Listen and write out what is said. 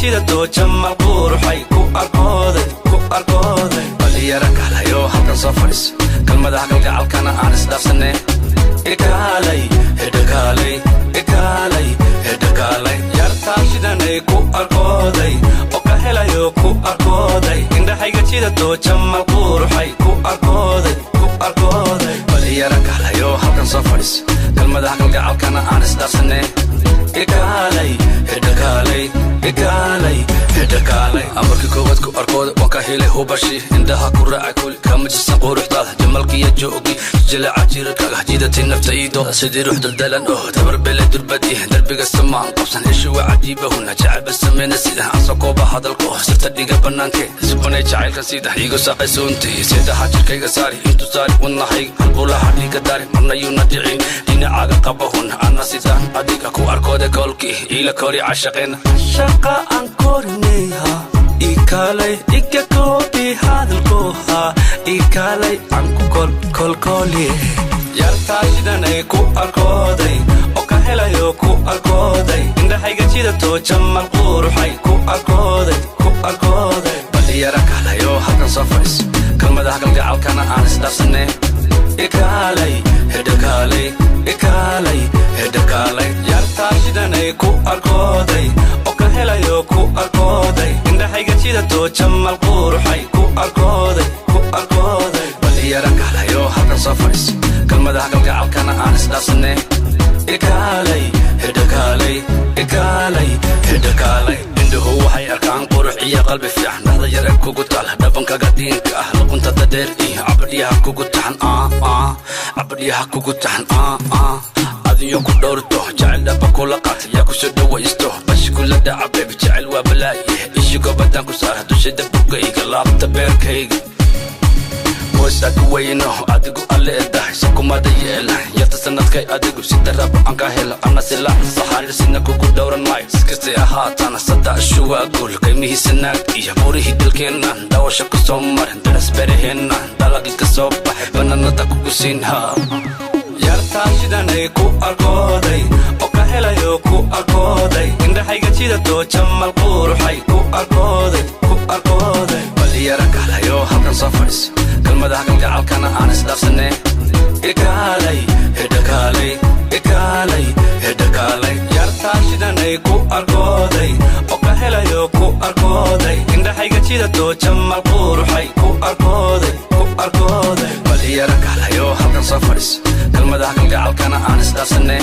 jida doo jamal quruxay ku arkooday baliyara kalayo halkan soo fadhis kalmadaha kalgacalkana aan isdhaafsane ikaalay hedakaalay yartaa shidanay ku arkooday oo ka helayo ku arkooday indhahayga jida doo jamal quruxay ku arkooday baliyara kalayo halkan soo fadhis kalmadaha kalgacalkana aan isdhaafsane ikaalay hedakaalay amarkii koowaad ku arkooda waan ka helay hubashi indhaha ku raacay kuli kama jirsan quruxdaada jamalkiiyo joogi jilaaca jirarkaga jidatay naftaydo sidii ruux daldalan oo tabarbele durbadii darbiga samaan qabsan ishu waa cajiibahuna jacayba sameyna sida asoo kooba hadalko sirta dhiga bannaankee sibanay jacaylka sida igu saaqaysoontii seedaha jirkayga saari intu saari wadnahayga halbulaha dhiiga daari marna yuuna dhicin dhinacaaga qabahun ana sidaan adiga ku arkooda koolkii ila kori cashaqeena shaqa aan korinayha ikaalay iga koobi hadalkooha ikaalay aan ku kolkooliye yartaa shidanay ku arkooday oo ka helayo ku arkooday indhahayga jida doo jamal quruxay ku arkooday baliyara kalayo halkan soo fadhis kalmadaha kalgacalkana aan isdhaafsane ikaalay hedakaalay yartaa shidanay ku arkooday oo ka helayo ku arkooday indhahayga jida doo jamal quruxay ku arkooday baliyara kalayo halkan soo fadhis kalmadaha kalgacalkana aan isdhaafsane ikaalay hedakaalay indhuhu waxay arkaan qurux iyo qalbi fiican dhahda yar ee kugu taal dhabankaga diinka ah luqunta dadeer iyo cabadhyaha kugu taxan adiyo ku dhowrto jacayl dhaba kula qaata yaa kusoo dhawaysto bashi kula dhaca bebi jacayl waa balaaye ishigo baddaan ku saara dushada bugayga laabta beerkayga وساك وينه أدقو اللي ده سكوما ديلا يتصنتكي أدقو سيدرب عنك هلا أنا سلاح صحاري سنكو كل دورا ماي سكستي أهات أنا صدق شو أقول قيمه سنك إيا بوريه دلكينا دوشك سومر درس بريهنا دلقي كسوبة بنا نتاكو كسينها yartaa shidanay ku arkooday oo ka helayo ku arkooday indhahayga jida doo jamal quruxay ku arkooday baliyara kalayo halkan soo fadhis kalmadaha kalgacalkana aan isdhaafsane ikaalay hedakaalay yartaa shidanay ku arkooday oo ka helayo ku arkooday indhahayga jida doo jamal quruxay ku arkooday baliyara kalayo halkan soo fadhis kalmadaha kalgacalkana aan isdhaafsane